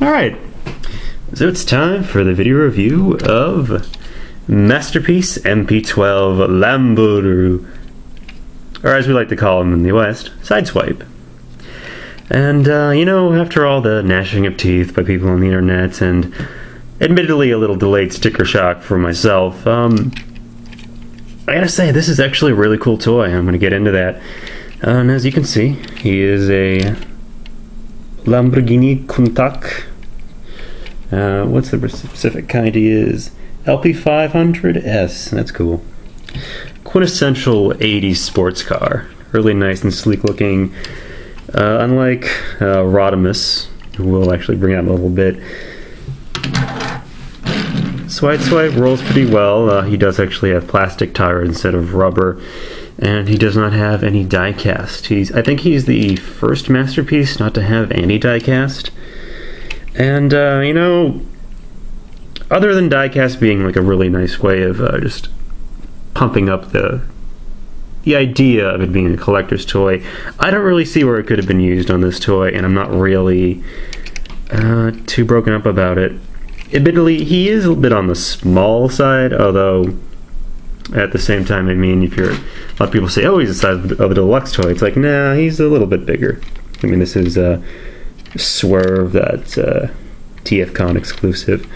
Alright, so it's time for the video review of Masterpiece MP-12 Lambor, or as we like to call them in the West, Sideswipe. And, you know, after all the gnashing of teeth by people on the internet, and admittedly a little delayed sticker shock for myself, I gotta say, this is actually a really cool toy. I'm gonna get into that. And as you can see, he is a Lamborghini Countach. What's the specific kind he is? LP500S. That's cool. Quintessential 80s sports car. Really nice and sleek looking. Unlike Rodimus, who we'll actually bring out in a little bit. Sideswipe rolls pretty well. He does actually have plastic tire instead of rubber. And he does not have any die cast. I think he's the first Masterpiece not to have any die cast. And, you know, other than die cast being like a really nice way of just pumping up the idea of it being a collector's toy, I don't really see where it could have been used on this toy, and I'm not really too broken up about it. Admittedly, he is a bit on the small side, although at the same time, I mean, a lot of people say, oh, he's the size of a deluxe toy. It's like, nah, he's a little bit bigger. I mean, this is Swerve, that TFCon exclusive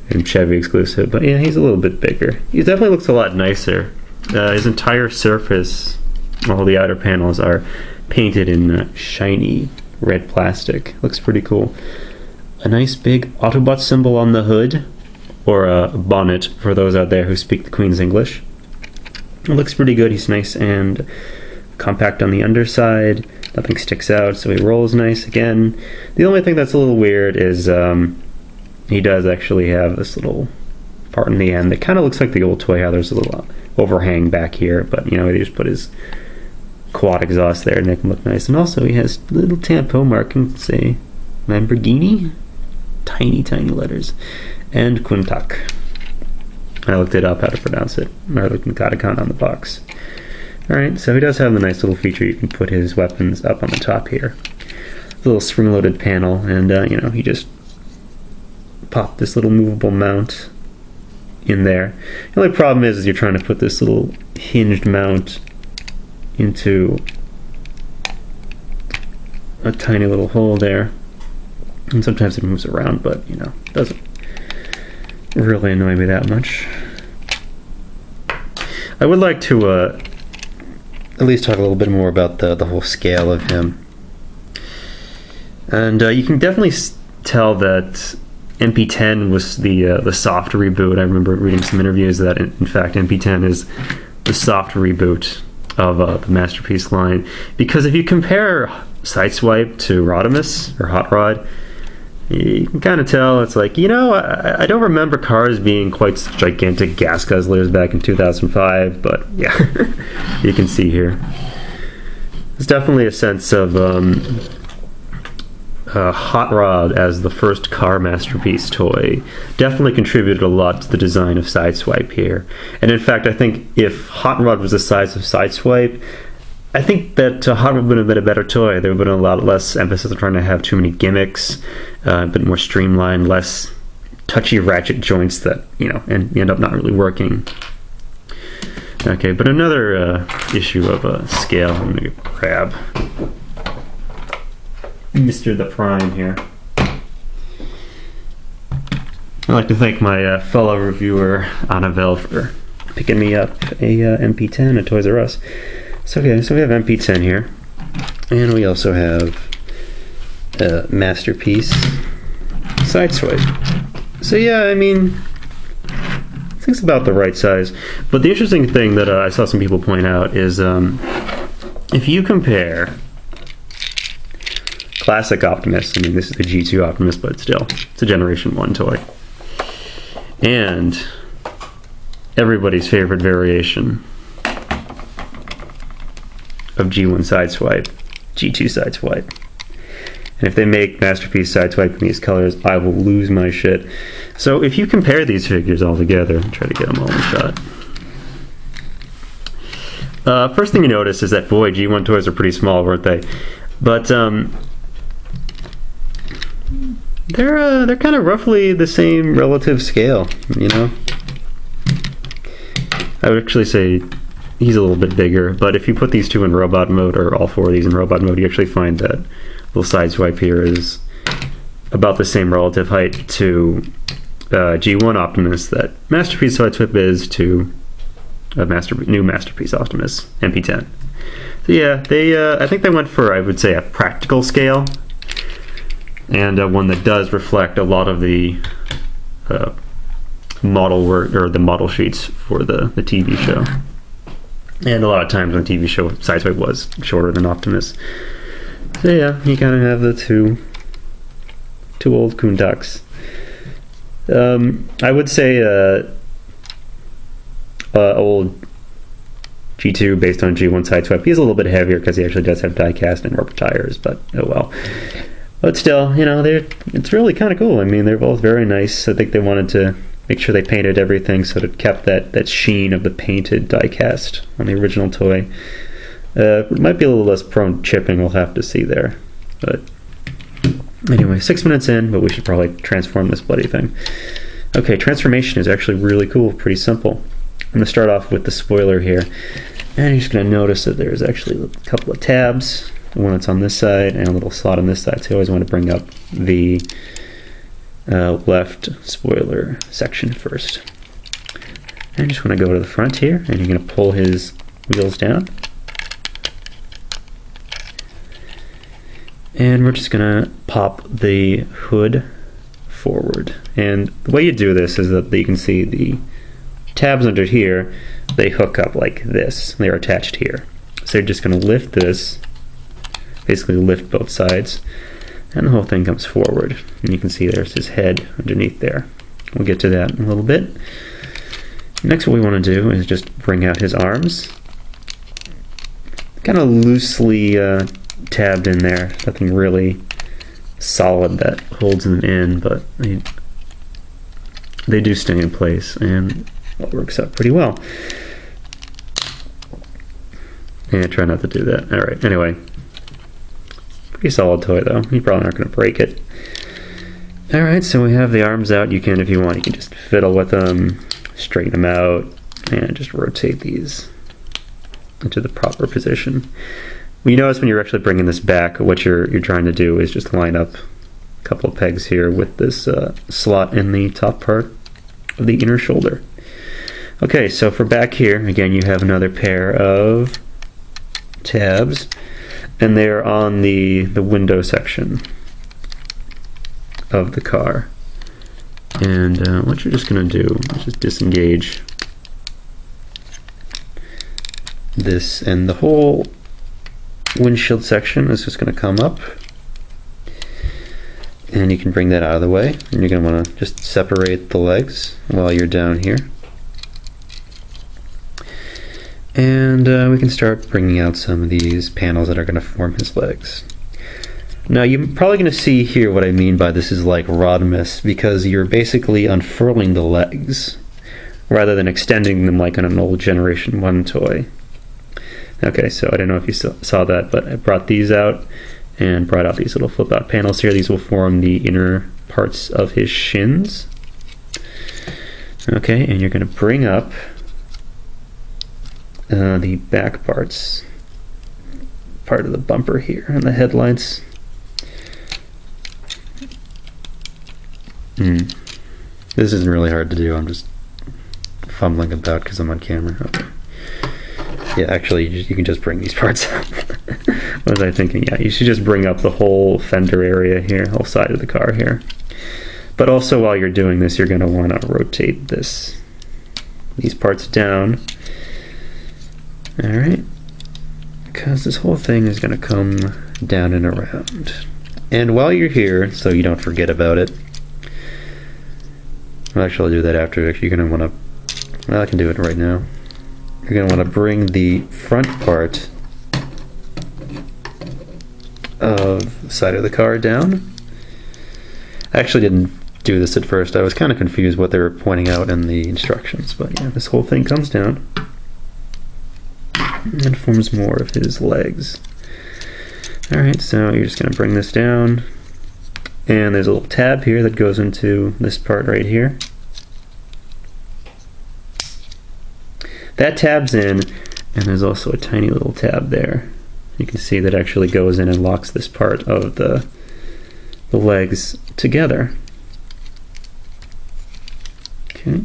and Chevy exclusive, but yeah, he's a little bit bigger. He definitely looks a lot nicer. His entire surface, all the outer panels are painted in shiny red plastic. Looks pretty cool. A nice big Autobot symbol on the hood, or a bonnet for those out there who speak the Queen's English. It looks pretty good. He's nice and compact on the underside. Nothing sticks out, so he rolls nice again. The only thing that's a little weird is he does actually have this little part in the end that kind of looks like the old toy, how there's a little overhang back here, but you know, he just put his quad exhaust there and make him look nice. And also he has little tampon markings, say Lamborghini, tiny letters, and Countach. I looked it up how to pronounce it, or the Countach on the box. Alright, so he does have the nice little feature, you can put his weapons up on the top here. A little spring-loaded panel, and you know, he just popped this little movable mount in there. The only problem is you're trying to put this little hinged mount into a tiny little hole there. And sometimes it moves around, but you know, it doesn't really annoy me that much. I would like to at least talk a little bit more about the whole scale of him. And you can definitely tell that MP-10 was the soft reboot. I remember reading some interviews that in fact MP-10 is the soft reboot of the Masterpiece line, because if you compare Sideswipe to Rodimus or Hot Rod, you can kind of tell it's like, you know, I don't remember cars being quite such gigantic gas guzzlers back in 2005, but yeah, you can see here. There's definitely a sense of Hot Rod as the first car Masterpiece toy definitely contributed a lot to the design of Sideswipe here. And in fact, I think if Hot Rod was the size of Sideswipe, I think that Hot Rod would have been a better toy. There would have been a lot less emphasis on trying to have too many gimmicks, a bit more streamlined, less touchy ratchet joints that, you know, and end up not really working. Okay, but another issue of scale, I'm going to grab Mr. the Prime here. I'd like to thank my fellow reviewer, Annabelle, for picking me up a MP-10 at Toys R Us. So okay, so we have MP-10 here, and we also have Masterpiece Sideswipe. So yeah, I mean, I think it's about the right size. But the interesting thing that I saw some people point out is if you compare classic Optimus, I mean this is the G2 Optimus, but still, it's a Generation 1 toy, and everybody's favorite variation of G1 Sideswipe, G2 Sideswipe. And if they make Masterpiece Sideswipe in these colors, I will lose my shit. So if you compare these figures all together, try to get them all in shot. First thing you notice is that, boy, G1 toys are pretty small, weren't they? But they're kind of roughly the same relative scale, you know? I would actually say he's a little bit bigger, but if you put these two in robot mode, or all four of these in robot mode, you actually find that little Sideswipe here is about the same relative height to G1 Optimus that Masterpiece Sideswipe is to new Masterpiece Optimus, MP-10. So yeah, I think they went for, I would say, a practical scale, and one that does reflect a lot of the model work, or the model sheets for the TV show. And a lot of times on the TV show, Sideswipe was shorter than Optimus. So yeah, you kind of have the two old coon ducks. I would say old G2 based on G1 Sideswipe. He's a little bit heavier because he actually does have die-cast and rubber tires, but oh well. But still, you know, it's really kind of cool. I mean, they're both very nice. I think they wanted to make sure they painted everything so that it kept that sheen of the painted die-cast on the original toy. It might be a little less prone to chipping, we'll have to see there. But anyway, 6 minutes in, but we should probably transform this bloody thing. Okay, transformation is actually really cool, pretty simple. I'm going to start off with the spoiler here, and you're just going to notice that there's actually a couple of tabs, one that's on this side and a little slot on this side, so you always want to bring up the left spoiler section first. And just want to go to the front here, and you're going to pull his wheels down. And we're just going to pop the hood forward. And the way you do this is that you can see the tabs under here, they hook up like this. They're attached here. So you're just going to lift this, basically lift both sides, and the whole thing comes forward. And you can see there's his head underneath there. We'll get to that in a little bit. Next, what we want to do is just bring out his arms. Kind of loosely tabbed in there. Nothing really solid that holds them in, but they do stay in place, and it works out pretty well. And try not to do that. Alright, anyway. Pretty solid toy though. You probably aren't going to break it. Alright, so we have the arms out. You can, if you want, you can just fiddle with them, straighten them out, and just rotate these into the proper position. You notice when you're actually bringing this back, what you're trying to do is just line up a couple of pegs here with this slot in the top part of the inner shoulder. Okay, so for back here, again, you have another pair of tabs, and they're on the window section of the car. And what you're just going to do is just disengage this, and the whole windshield section is just going to come up, and you can bring that out of the way, and you're going to want to just separate the legs while you're down here. And we can start bringing out some of these panels that are going to form his legs. Now you're probably going to see here what I mean by this is like Rodimus, because you're basically unfurling the legs rather than extending them like on an old Generation 1 toy. Okay, so I don't know if you saw that, but I brought these out and brought out these little flip out panels here. These will form the inner parts of his shins. Okay, and you're going to bring up the back parts, part of the bumper here and the headlights. This isn't really hard to do. I'm just fumbling about because I'm on camera. Okay. Yeah, actually, you can just bring these parts up. What was I thinking? Yeah, you should just bring up the whole fender area here, whole side of the car here. But also, while you're doing this, you're going to want to rotate these parts down. Alright, because this whole thing is going to come down and around. And while you're here, so you don't forget about it, well, actually I'll do that after. You're going to want to Well, I can do it right now. You're going to want to bring the front part of the side of the car down. I actually didn't do this at first. I was kind of confused what they were pointing out in the instructions, but yeah, this whole thing comes down and forms more of his legs. Alright, so you're just going to bring this down, and there's a little tab here that goes into this part right here. That tab's in, and there's also a tiny little tab there. You can see that actually goes in and locks this part of the legs together. Okay.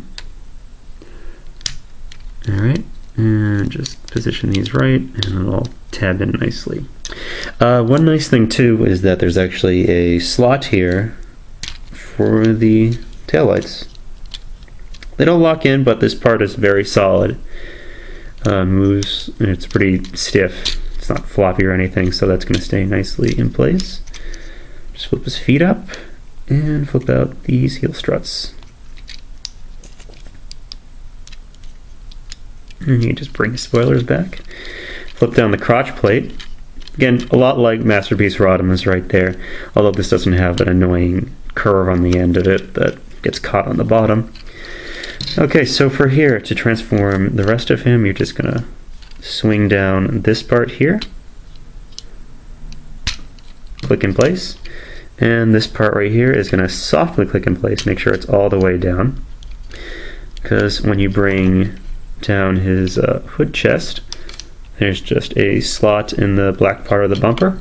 Alright, and just position these right, and it'll all tab in nicely. One nice thing too is that there's actually a slot here for the taillights. They don't lock in, but this part is very solid. Moves, and it's pretty stiff. It's not floppy or anything, so that's going to stay nicely in place. Just flip his feet up and flip out these heel struts. And you just bring the spoilers back. Flip down the crotch plate. Again, a lot like Masterpiece Rodimus right there, although this doesn't have that annoying curve on the end of it that gets caught on the bottom. Okay, so for here, to transform the rest of him, you're just going to swing down this part here, click in place, and this part right here is going to softly click in place. Make sure it's all the way down, because when you bring down his hood chest, there's just a slot in the black part of the bumper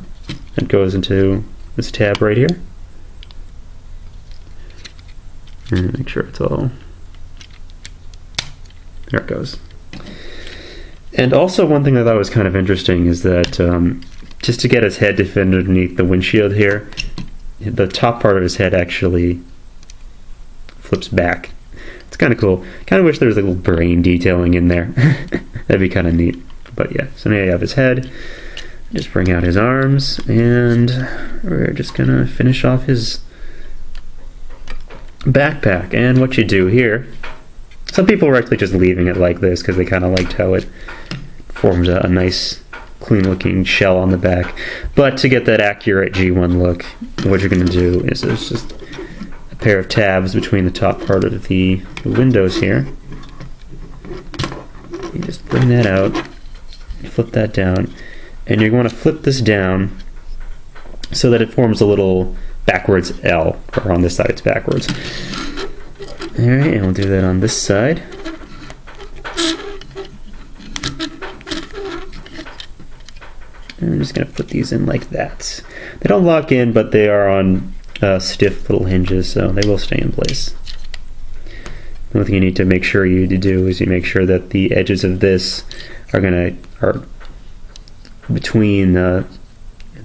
that goes into this tab right here. And make sure it's all... There it goes. And also one thing I thought was kind of interesting is that just to get his head to fit underneath the windshield here, the top part of his head actually flips back. It's kind of cool. Kind of wish there was a little brain detailing in there. That'd be kind of neat. But yeah, so now you have his head. Just bring out his arms, and we're just gonna finish off his backpack. And what you do here, some people are actually just leaving it like this because they kind of liked how it forms a nice clean looking shell on the back. But to get that accurate G1 look, what you're going to do is there's just a pair of tabs between the top part of the windows here. You just bring that out, flip that down, and you're going to flip this down so that it forms a little backwards L, or on this side it's backwards. Alright, and we'll do that on this side. And I'm just going to put these in like that. They don't lock in, but they are on stiff little hinges, so they will stay in place. The only thing you need to make sure you do is you make sure that the edges of this are between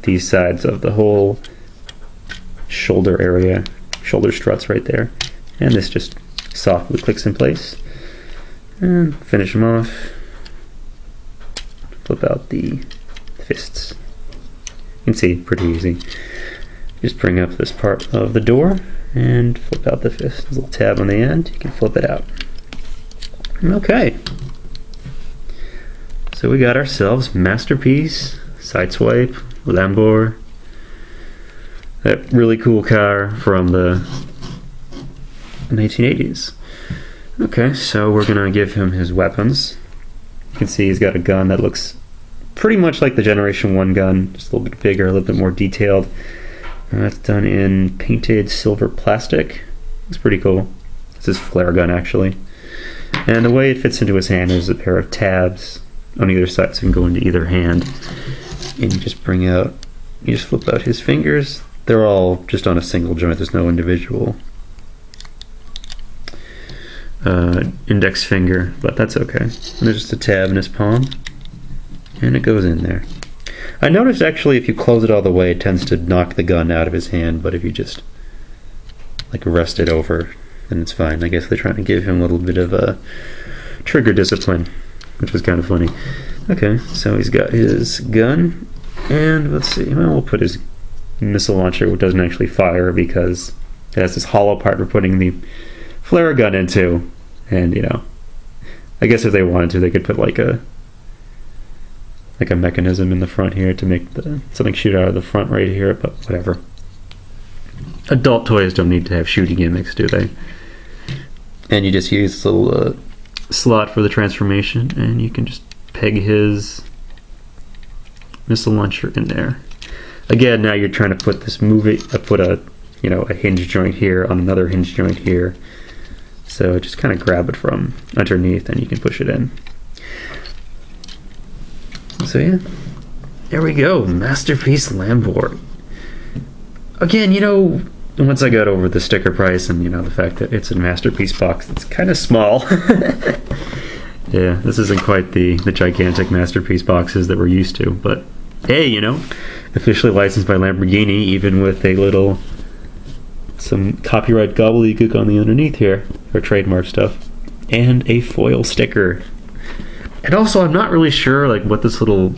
these sides of the whole shoulder area, shoulder struts right there. And this just softly clicks in place. And finish them off. Flip out the fists. You can see, pretty easy. Just bring up this part of the door and flip out the fist. There's a little tab on the end, you can flip it out. Okay. So we got ourselves Masterpiece, Sideswipe, Lambor. That really cool car from the 1980s. Okay, so we're gonna give him his weapons. You can see he's got a gun that looks pretty much like the Generation 1 gun, just a little bit bigger, a little bit more detailed. That's done in painted silver plastic. It's pretty cool. It's his flare gun, actually. And the way it fits into his hand is a pair of tabs on either side, so it can go into either hand. And you just flip out his fingers. They're all just on a single joint, there's no individual index finger, but that's okay. And there's just a tab in his palm, and it goes in there. I noticed actually if you close it all the way, it tends to knock the gun out of his hand, but if you just like rest it over, then it's fine. I guess they're trying to give him a little bit of a trigger discipline, which was kind of funny. Okay, so he's got his gun, and let's see, well, we'll put his missile launcher, which doesn't actually fire because it has this hollow part we're putting the flare gun into, and you know, I guess if they wanted to, they could put like a mechanism in the front here to make something shoot out of the front right here, but whatever. Adult toys don't need to have shooting gimmicks, do they? And you just use this little slot for the transformation, and you can just peg his missile launcher in there. Again, now you're trying to put this put a hinge joint here on another hinge joint here. So just kind of grab it from underneath, and you can push it in. So yeah, there we go, Masterpiece Lambor. Again, once I got over the sticker price and the fact that it's a Masterpiece box that's kind of small. Yeah, this isn't quite the gigantic Masterpiece boxes that we're used to, but hey, officially licensed by Lamborghini, even with some copyright gobbledygook on the underneath here, or trademark stuff, and a foil sticker. And also, I'm not really sure what this little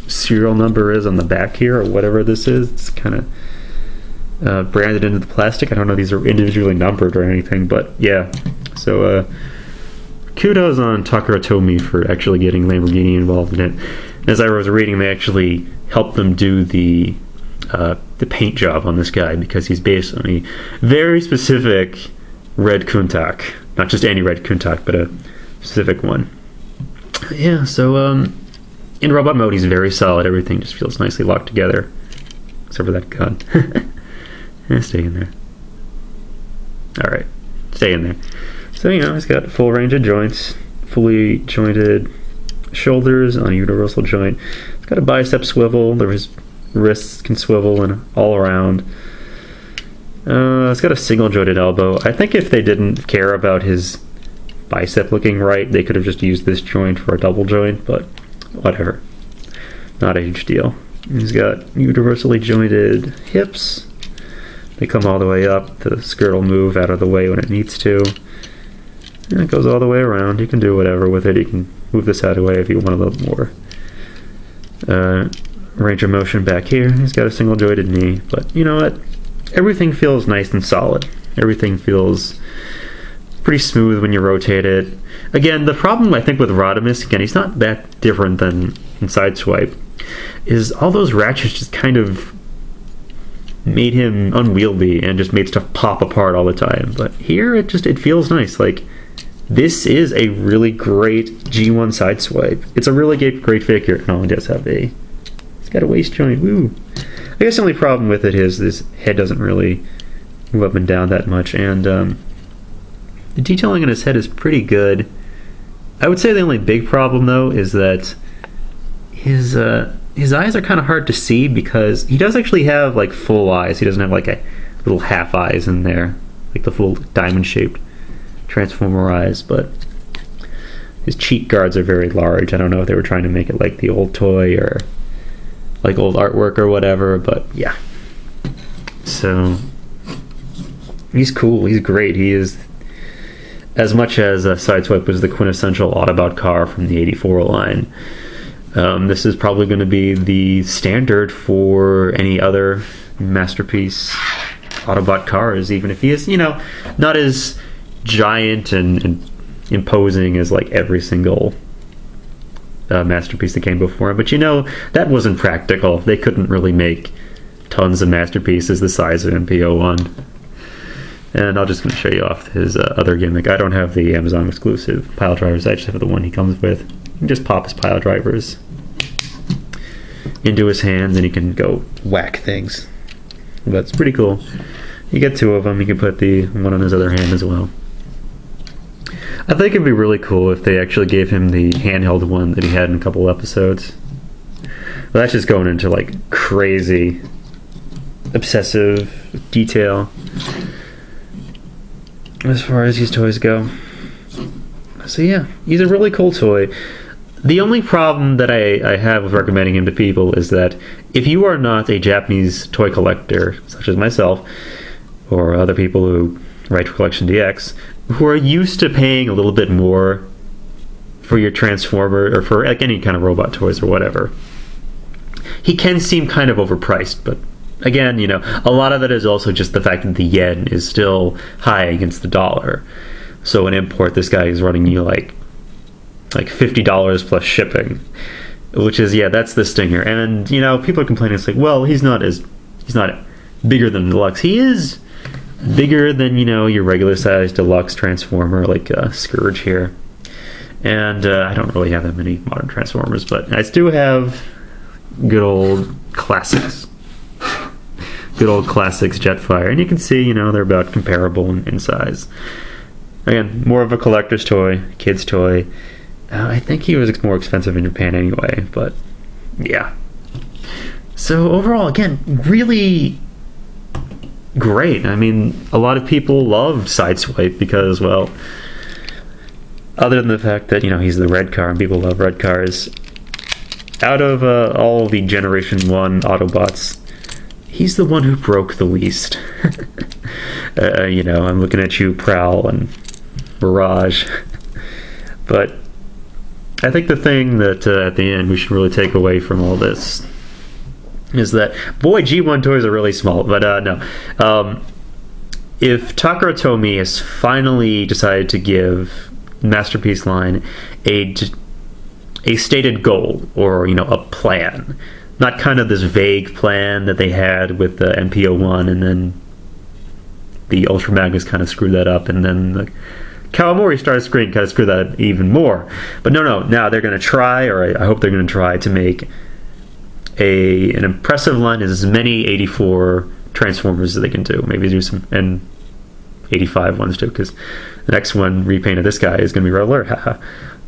serial number is on the back here, or whatever this is. It's kind of branded into the plastic. I don't know if these are individually numbered or anything, but yeah. So kudos on Takara Tomy for actually getting Lamborghini involved in it. And as I was reading, they actually helped them do the paint job on this guy, because he's based on a very specific red Countach. Not just any red Countach, but a specific one. Yeah, so in robot mode, he's very solid. Everything just feels nicely locked together, except for that gun. Yeah, stay in there. Alright, stay in there. So, he's got full range of joints, fully jointed shoulders on a universal joint. It's got a bicep swivel. His wrists can swivel and all around. It's got a single jointed elbow. I think if they didn't care about his bicep looking right, they could have just used this joint for a double joint, but whatever. Not a huge deal. He's got universally jointed hips. They come all the way up. The skirt will move out of the way when it needs to. And it goes all the way around. You can do whatever with it. You can move this out of the way if you want a little more range of motion back here. He's got a single jointed knee, but you know what? Everything feels nice and solid. Everything feels pretty smooth when you rotate it. Again, the problem I think with Rodimus, again, he's not that different than in Sideswipe, is all those ratchets just kind of made him unwieldy and just made stuff pop apart all the time. But here it feels nice. This is a really great G1 Sideswipe. It's a really great figure. No, it does have it's got a waist joint. Woo! I guess the only problem with it is this head doesn't really move up and down that much, and the detailing on his head is pretty good. I would say the only big problem, though, is that his eyes are kind of hard to see, because he does actually have full eyes. He doesn't have a little half eyes in there, the full diamond-shaped Transformer eyes, but his cheek guards are very large. I don't know if they were trying to make it like the old toy or old artwork or whatever, but yeah. So he's cool. He's great. He is, as much as Sideswipe was the quintessential Autobot car from the '84 line, this is probably going to be the standard for any other Masterpiece Autobot cars, even if he is, not as giant and imposing as every single Masterpiece that came before him. But that wasn't practical. They couldn't really make tons of Masterpieces the size of MP-01. And I'm just going to show you off his other gimmick. I don't have the Amazon exclusive pile drivers. I just have the one he comes with. You can just pop his pile drivers into his hands and he can go whack things. That's pretty cool. You get two of them. You can put the one on his other hand as well. I think it'd be really cool if they actually gave him the handheld one that he had in a couple episodes. But that's just going into crazy obsessive detail as far as these toys go. So yeah, he's a really cool toy. The only problem that I have with recommending him to people is that if you are not a Japanese toy collector, such as myself, or other people who write for CollectionDX, who are used to paying a little bit more for your Transformer, or for any kind of robot toys or whatever, he can seem kind of overpriced. But again, a lot of it is also just the fact that the yen is still high against the dollar. So in import, this guy is running you like $50 plus shipping, which is, yeah, that's the stinger. And you know, people are complaining. It's like, well, he's not bigger than Deluxe. He is bigger than, you know, your regular size Deluxe Transformer, like Scourge here. And I don't really have that many modern Transformers, but I do have good old classics. Good old classics Jetfire. And you can see, you know, they're about comparable in size. Again, more of a collector's toy, kid's toy. I think he was more expensive in Japan anyway, but yeah. So overall, again, really great. I mean, a lot of people love Sideswipe because, well, other than the fact that, you know, he's the red car and people love red cars, out of all the Generation 1 Autobots, he's the one who broke the least. You know, I'm looking at you, Prowl and Mirage. But I think the thing that at the end we should really take away from all this is that, boy, G1 toys are really small, but no. If Takara Tomy has finally decided to give Masterpiece line a stated goal, or, you know, a plan, not kind of this vague plan that they had with the MP-01, and then the Ultra Magnus kind of screwed that up, and then the Kawamori Star Screen kind of screwed that up even more. But no, now they're going to try, or I hope they're going to try to make an impressive line, as many 84 Transformers as they can do. Maybe do some, and 85 ones too, because the next one, repaint of this guy, is going to be Roller.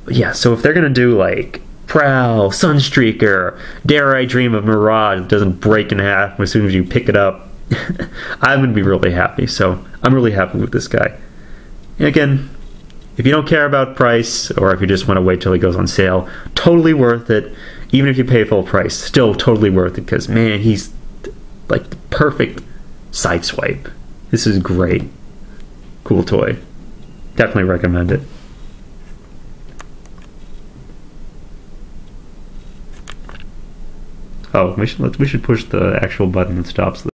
But yeah, so if they're going to do like Prowl, Sunstreaker, Dare I Dream of Mirage, it doesn't break in half as soon as you pick it up, I'm going to be really happy. So I'm really happy with this guy. And again, if you don't care about price, or if you just want to wait till he goes on sale, totally worth it. Even if you pay full price, still totally worth it, because, man, he's like the perfect Sideswipe. This is great. Cool toy. Definitely recommend it. Oh, we should push the actual button that stops this.